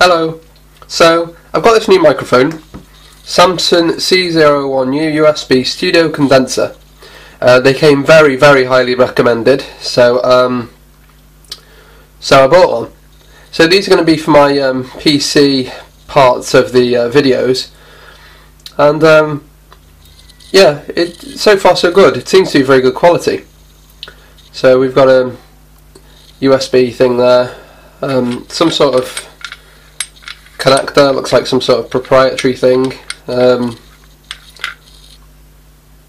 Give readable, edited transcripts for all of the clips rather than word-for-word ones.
Hello. So I've got this new microphone, Samsung C01U USB Studio Condenser. They came very highly recommended, so I bought one. So these are going to be for my PC parts of the videos, and yeah, so far so good. It seems to be very good quality. So we've got a USB thing there, some sort of connector, looks like some sort of proprietary thing.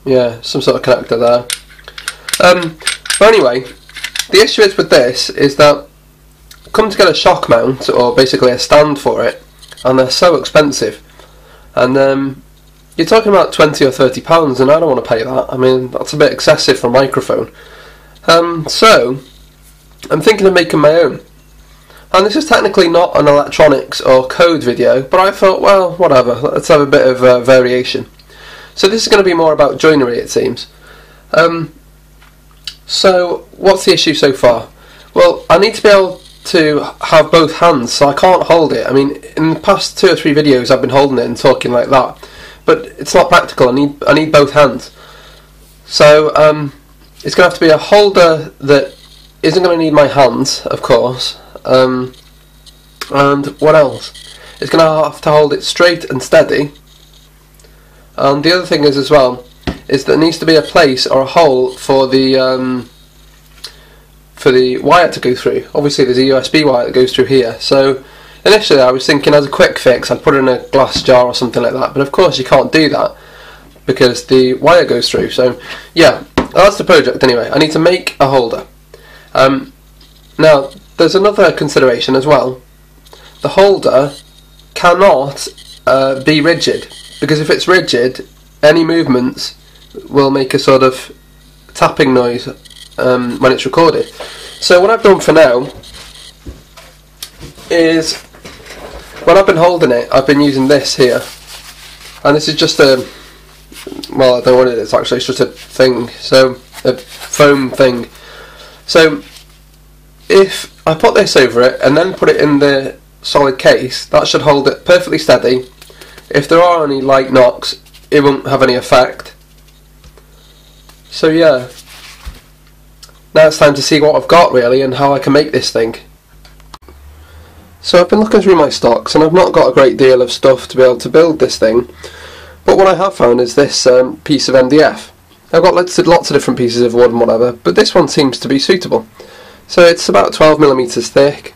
Yeah, some sort of connector there. But anyway, the issue is with this is that come to get a shock mount, or basically a stand for it, and they're so expensive. And you're talking about £20 or £30, and I don't want to pay that. I mean, that's a bit excessive for a microphone. So I'm thinking of making my own. And this is technically not an electronics or code video, but I thought, well, whatever, let's have a bit of variation. So this is going to be more about joinery, it seems. So what's the issue so far? Well, I need to be able to have both hands, so I can't hold it. I mean, in the past 2 or 3 videos I've been holding it and talking like that, but it's not practical. I need both hands. So it's going to have to be a holder that isn't going to need my hands, of course. And what else? It's going to have to hold it straight and steady. And the other thing is as well, is there needs to be a place or a hole for the wire to go through. Obviously there's a USB wire that goes through here. So initially I was thinking as a quick fix I'd put it in a glass jar or something like that, but of course you can't do that because the wire goes through. So yeah, that's the project anyway. I need to make a holder. Now there's another consideration as well. The holder cannot be rigid, because if it's rigid, any movements will make a sort of tapping noise when it's recorded. So what I've done for now is, when I've been holding it, I've been using this here, and this is just a, well, I don't know what it is actually, it's just a thing, so a foam thing. So if I put this over it and then put it in the solid case, that should hold it perfectly steady. If there are any light knocks, it won't have any effect. So yeah, now it's time to see what I've got really and how I can make this thing. So I've been looking through my stocks and I've not got a great deal of stuff to be able to build this thing, but what I have found is this piece of MDF. I've got lots of different pieces of wood and whatever, but this one seems to be suitable. So it's about 12mm thick,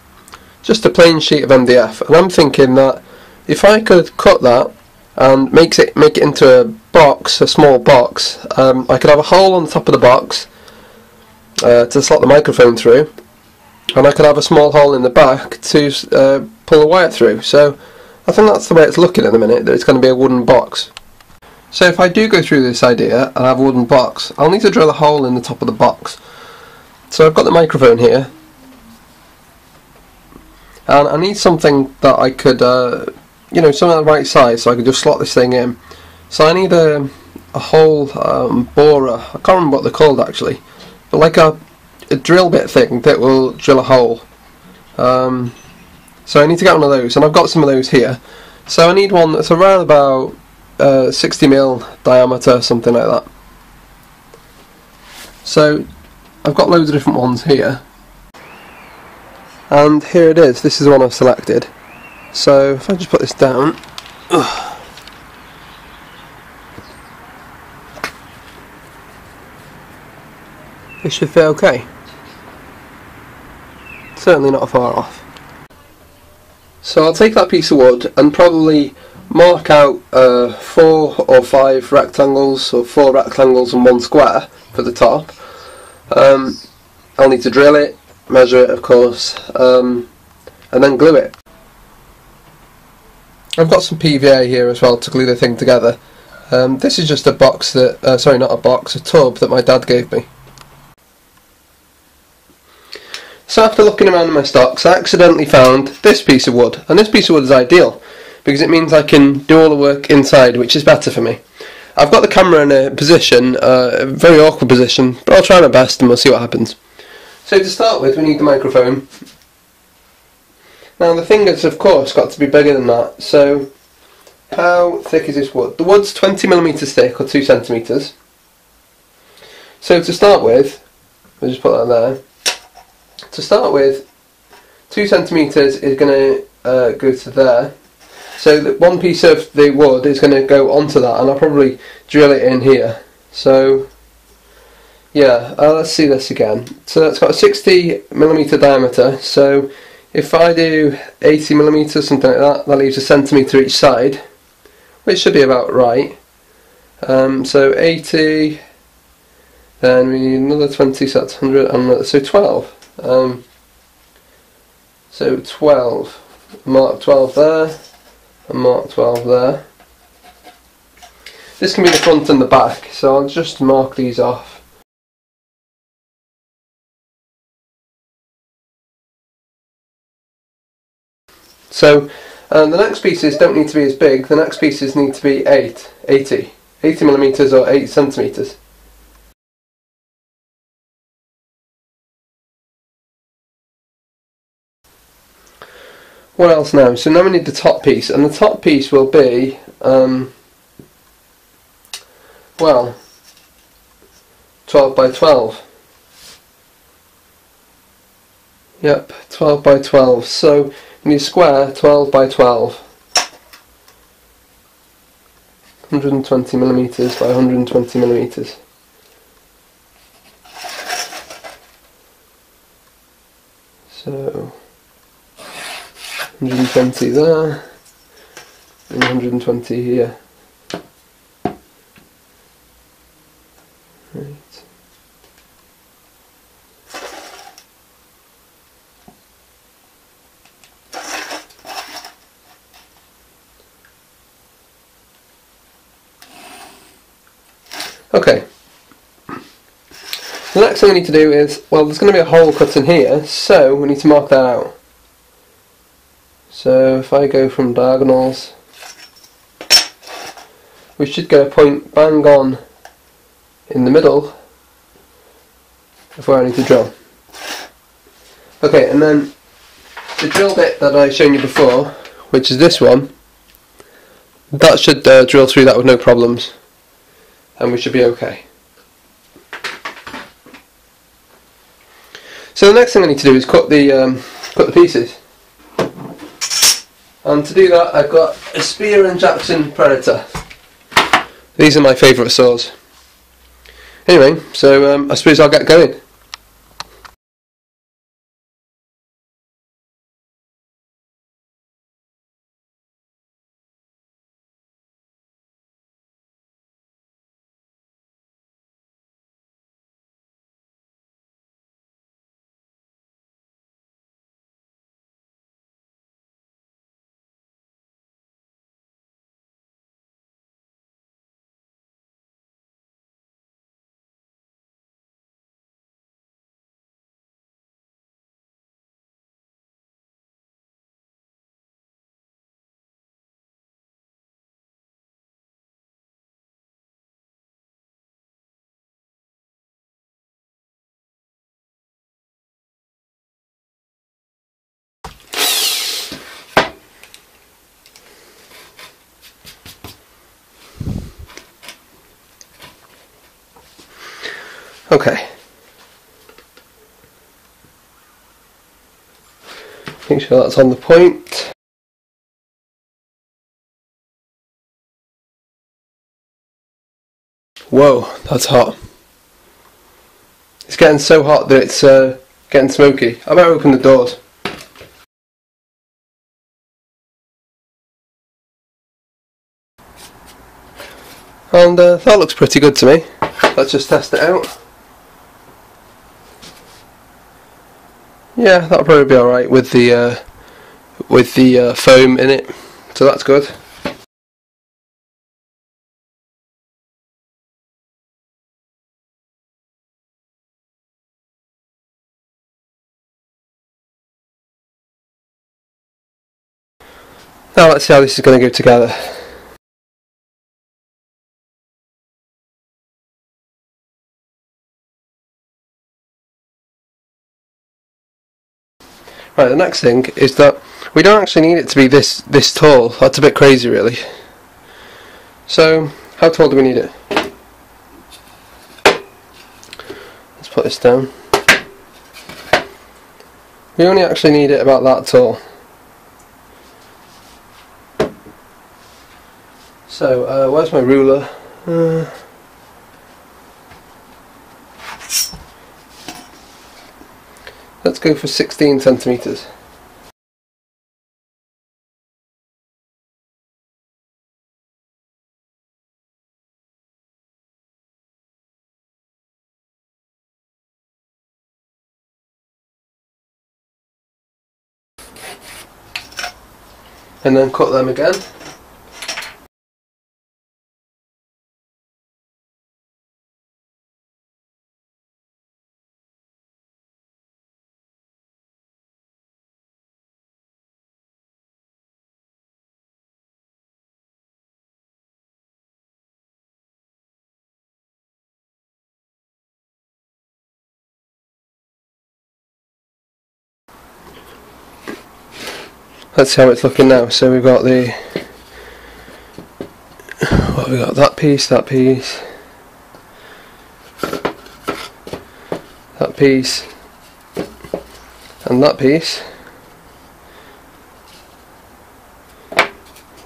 just a plain sheet of MDF, and I'm thinking that if I could cut that and make it into a box, a small box, I could have a hole on the top of the box to slot the microphone through, and I could have a small hole in the back to pull the wire through. So I think that's the way it's looking at the minute, that it's going to be a wooden box. So if I do go through this idea and have a wooden box, I'll need to drill a hole in the top of the box. So I've got the microphone here, and I need something that I could, you know, something the right size so I could just slot this thing in. So I need a hole borer, I can't remember what they're called actually, but like a drill bit thing that will drill a hole. So I need to get one of those, and I've got some of those here. So I need one that's around about 60mm diameter, something like that. So I've got loads of different ones here, and here it is. This is the one I've selected. So if I just put this down, it should fit okay. Certainly not far off. So I'll take that piece of wood and probably mark out 4 or 5 rectangles, or 4 rectangles and 1 square for the top. I'll need to drill it, measure it of course, and then glue it. I've got some PVA here as well to glue the thing together. This is just a box that, sorry, not a box, a tub that my dad gave me. So after looking around in my stocks, I accidentally found this piece of wood, and this piece of wood is ideal because it means I can do all the work inside, which is better for me. I've got the camera in a position, a very awkward position, but I'll try my best and we'll see what happens. So to start with, we need the microphone. Now the thing has of course got to be bigger than that, so how thick is this wood? The wood's 20mm thick, or 2 centimetres. So to start with, we'll just put that there. To start with, 2 centimetres is going to go to there. So that one piece of the wood is going to go onto that, and I'll probably drill it in here. So yeah, let's see this again. So that's got a 60mm diameter, so if I do 80mm, something like that, that leaves a centimetre each side, which should be about right. So 80, then we need another 20, so that's 100, and so 12. So 12, mark 12 there, and mark 12 there. This can be the front and the back, so I'll just mark these off. So the next pieces don't need to be as big, the next pieces need to be 80mm or 8 centimetres. What else now? So now we need the top piece, and the top piece will be, well, 12 by 12. Yep, 12 by 12. So we need a square 12 by 12. 120mm by 120mm. So 120 there, and 120 here. Right. Okay. The next thing we need to do is, well, there's going to be a hole cut in here, so we need to mark that out. So if I go from diagonals, we should get a point bang on in the middle of where I need to drill. Okay, and then the drill bit that I shown you before, which is this one, that should drill through that with no problems, and we should be okay. So the next thing I need to do is cut the pieces. And to do that, I've got a Spear & Jackson Predator. These are my favourite saws. Anyway, so I suppose I'll get going. Okay. Make sure that's on the point. Whoa, that's hot. It's getting so hot that it's getting smoky. I better open the doors. And that looks pretty good to me. Let's just test it out. Yeah, that'll probably be alright with the foam in it, so that's good. Now let's see how this is going to go together. Right, the next thing is that We don't actually need it to be this tall. That's a bit crazy, really. So, how tall do we need it? Let's put this down. We only actually need it about that tall. So, where's my ruler? Let's go for 16 centimetres. And then cut them again. Let's see how it's looking now. So we've got the, what have we got? That piece, that piece, that piece, and that piece.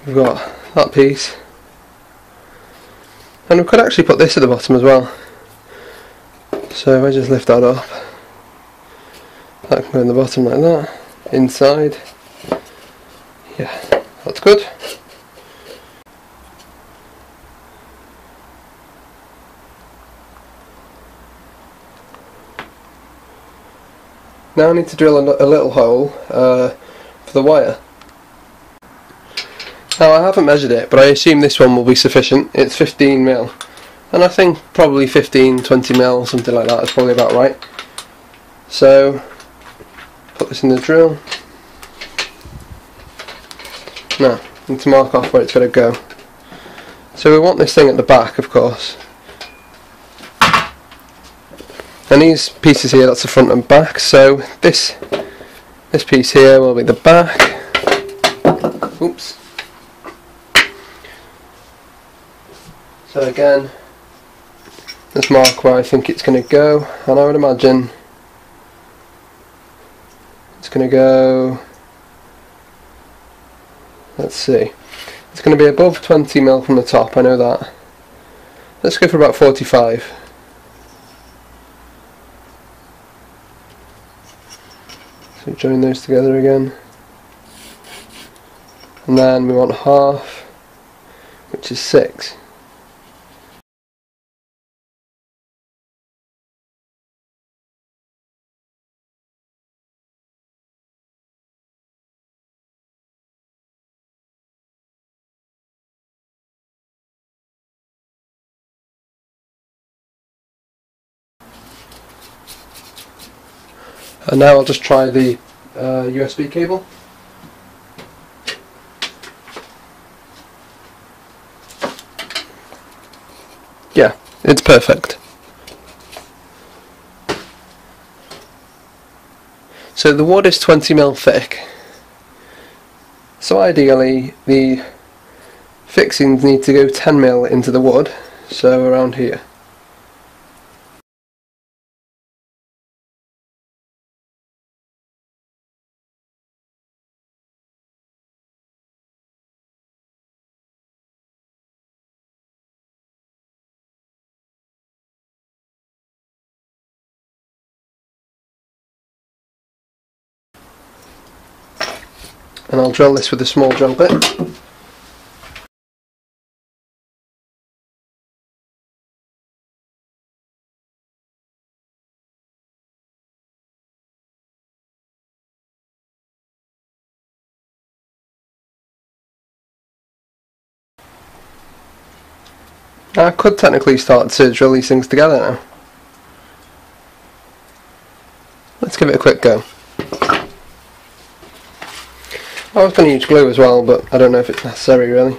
We've got that piece, and we could actually put this at the bottom as well. So if I just lift that up, that can go in the bottom like that, inside. Yeah, that's good. Now I need to drill a little hole for the wire. Now I haven't measured it, but I assume this one will be sufficient. It's 15mm, and I think probably 15-20mm, something like that is probably about right. So put this in the drill. Now I need to mark off where it's going to go. So we want this thing at the back, of course. And these pieces here, that's the front and back. So this piece here will be the back. Oops. So again, let's mark where I think it's going to go, and I would imagine it's going to go, let's see, it's going to be above 20mm from the top, I know that. Let's go for about 45. So join those together again, and then we want half, which is 6. And now I'll just try the USB cable. Yeah, it's perfect. So the wood is 20mm thick. So ideally the fixings need to go 10mm into the wood, so around here. And I'll drill this with a small drill bit. I could technically start to drill these things together now. Let's give it a quick go. I was going to use glue as well, but I don't know if it's necessary really.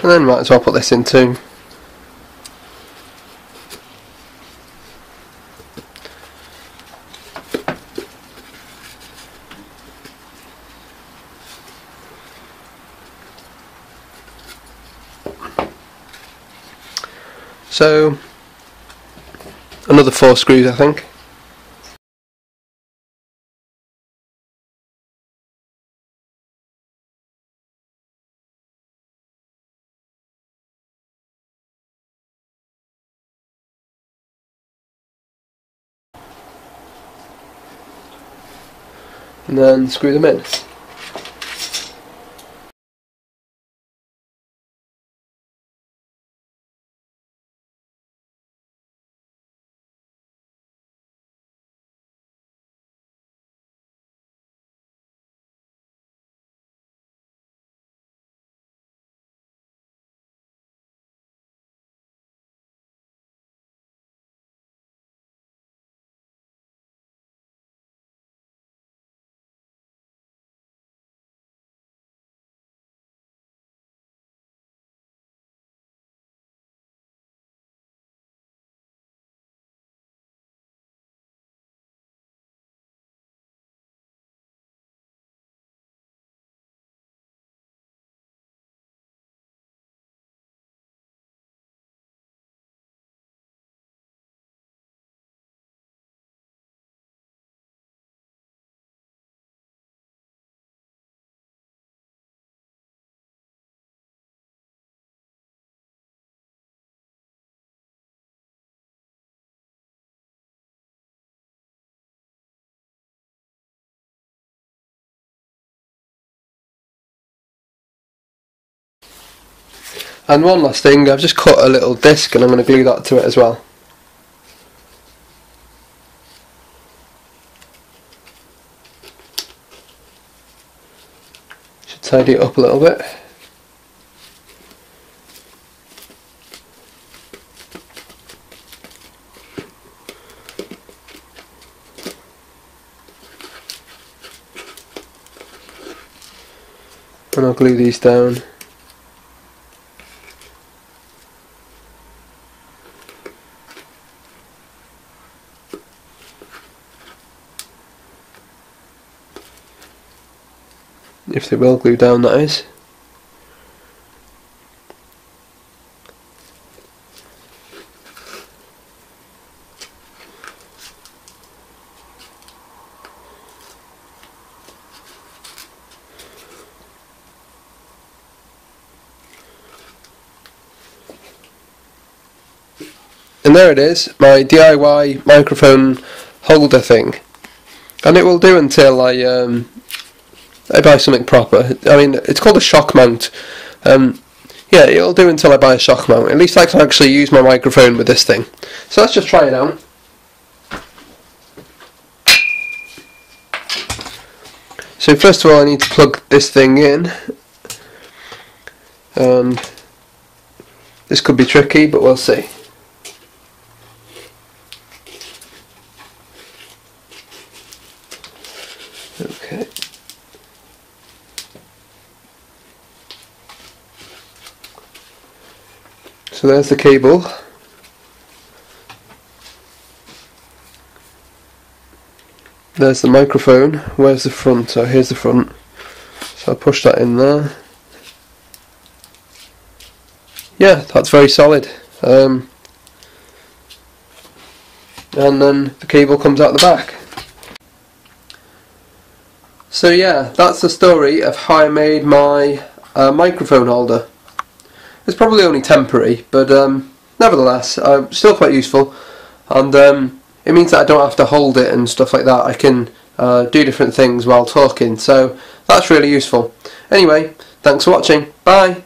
And then might as well put this in too. So another 4 screws, I think. And then screw them in. And one last thing, I've just cut a little disc and I'm going to glue that to it as well. Should tidy it up a little bit. And I'll glue these down. If they will glue down, that is. And there it is, my DIY microphone holder thing. And it will do until I buy something proper. I mean, it's called a shock mount. Yeah, it'll do until I buy a shock mount. At least I can actually use my microphone with this thing. So let's just try it out. So first of all I need to plug this thing in. And this could be tricky, but we'll see. Okay. So there's the cable. There's the microphone. Where's the front? So here's the front. So I'll push that in there. Yeah, that's very solid. And then the cable comes out the back. So yeah, that's the story of how I made my microphone holder. It's probably only temporary, but nevertheless, still quite useful, and it means that I don't have to hold it and stuff like that. I can do different things while talking, so that's really useful. Anyway, thanks for watching. Bye!